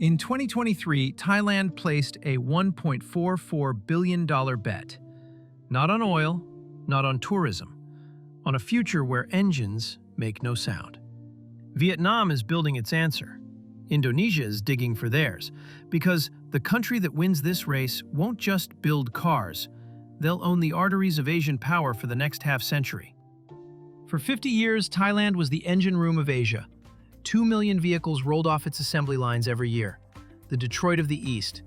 In 2023, Thailand placed a $1.44 billion bet. Not on oil, not on tourism, on a future where engines make no sound. Vietnam is building its answer. Indonesia is digging for theirs, because the country that wins this race won't just build cars, they'll own the arteries of Asian power for the next half-century. For 50 years, Thailand was the engine room of Asia. 2 million vehicles rolled off its assembly lines every year, the Detroit of the East.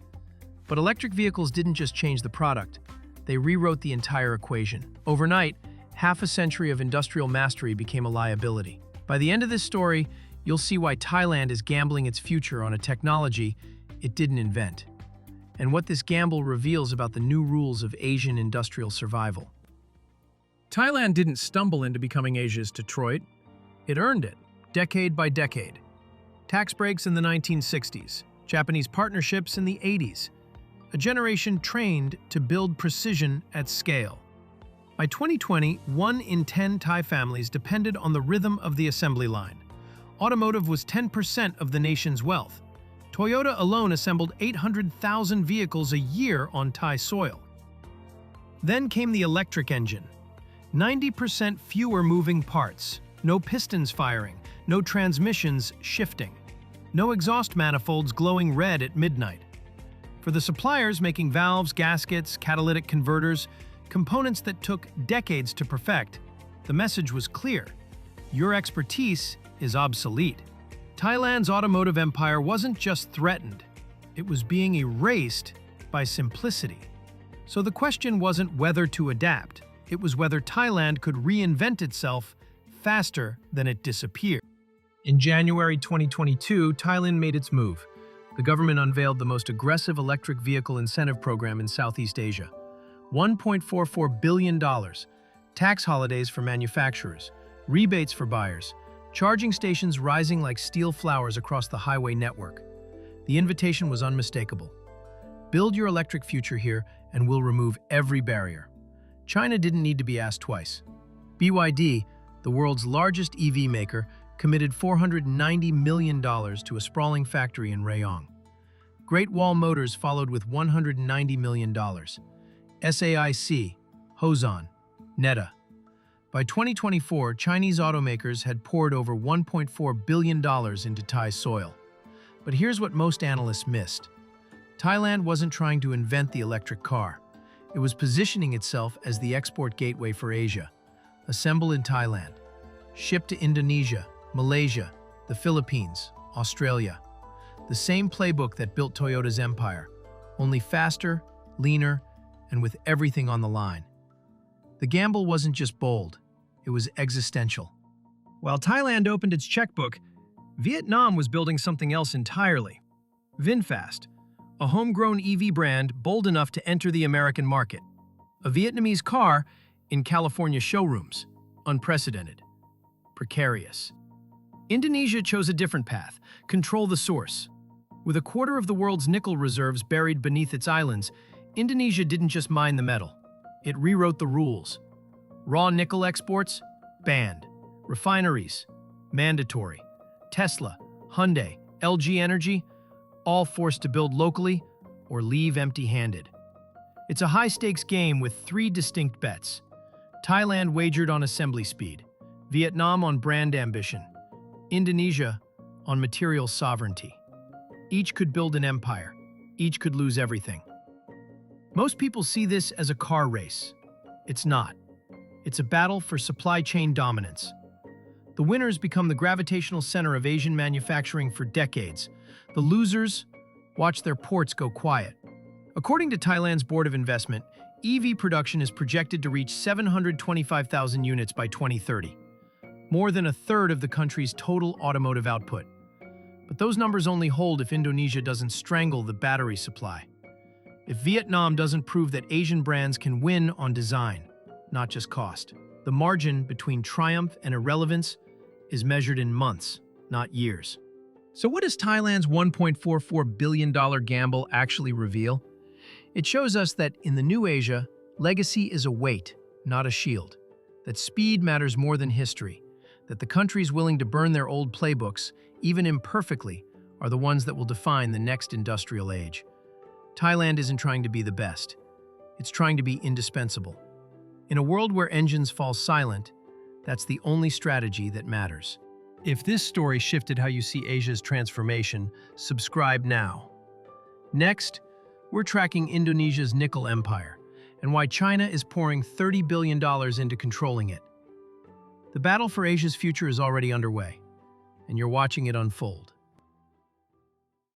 But electric vehicles didn't just change the product, they rewrote the entire equation. Overnight, half a century of industrial mastery became a liability. By the end of this story, you'll see why Thailand is gambling its future on a technology it didn't invent, and what this gamble reveals about the new rules of Asian industrial survival. Thailand didn't stumble into becoming Asia's Detroit. It earned it, decade by decade. Tax breaks in the 1960s, Japanese partnerships in the 80s. A generation trained to build precision at scale. By 2020, 1 in 10 Thai families depended on the rhythm of the assembly line. Automotive was 10% of the nation's wealth. Toyota alone assembled 800,000 vehicles a year on Thai soil. Then came the electric engine. 90% fewer moving parts, no pistons firing, no transmissions shifting, no exhaust manifolds glowing red at midnight. For the suppliers making valves, gaskets, catalytic converters, components that took decades to perfect, the message was clear: your expertise is obsolete. Thailand's automotive empire wasn't just threatened, it was being erased by simplicity. So the question wasn't whether to adapt, it was whether Thailand could reinvent itself faster than it disappeared. In January 2022, Thailand made its move. The government unveiled the most aggressive electric vehicle incentive program in Southeast Asia. $1.44 billion, tax holidays for manufacturers, rebates for buyers, charging stations rising like steel flowers across the highway network. The invitation was unmistakable. Build your electric future here and we'll remove every barrier. China didn't need to be asked twice. BYD, the world's largest EV maker, committed $490 million to a sprawling factory in Rayong. Great Wall Motors followed with $190 million. SAIC, Hosan, Neta. By 2024, Chinese automakers had poured over $1.4 billion into Thai soil. But here's what most analysts missed. Thailand wasn't trying to invent the electric car. It was positioning itself as the export gateway for Asia. Assemble in Thailand. Ship to Indonesia, Malaysia, the Philippines, Australia. The same playbook that built Toyota's empire, only faster, leaner, and with everything on the line. The gamble wasn't just bold, it was existential. While Thailand opened its checkbook, Vietnam was building something else entirely. VinFast, a homegrown EV brand bold enough to enter the American market. A Vietnamese car in California showrooms. Unprecedented. Precarious. Indonesia chose a different path, control the source. With a quarter of the world's nickel reserves buried beneath its islands, Indonesia didn't just mine the metal. It rewrote the rules. Raw nickel exports? Banned. Refineries? Mandatory. Tesla, Hyundai, LG Energy? All forced to build locally or leave empty-handed. It's a high-stakes game with 3 distinct bets. Thailand wagered on assembly speed. Vietnam on brand ambition. Indonesia on material sovereignty. Each could build an empire. Each could lose everything. Most people see this as a car race. It's not. It's a battle for supply chain dominance. The winners become the gravitational center of Asian manufacturing for decades. The losers watch their ports go quiet. According to Thailand's Board of Investment, EV production is projected to reach 725,000 units by 2030. More than a third of the country's total automotive output. But those numbers only hold if Indonesia doesn't strangle the battery supply. If Vietnam doesn't prove that Asian brands can win on design, not just cost. The margin between triumph and irrelevance is measured in months, not years. So what does Thailand's $1.44 billion gamble actually reveal? It shows us that in the new Asia, legacy is a weight, not a shield. That speed matters more than history. That the countries willing to burn their old playbooks, even imperfectly, are the ones that will define the next industrial age. Thailand isn't trying to be the best. It's trying to be indispensable. In a world where engines fall silent, that's the only strategy that matters. If this story shifted how you see Asia's transformation, subscribe now. Next, we're tracking Indonesia's nickel empire and why China is pouring $30 billion into controlling it. The battle for Asia's future is already underway, and you're watching it unfold.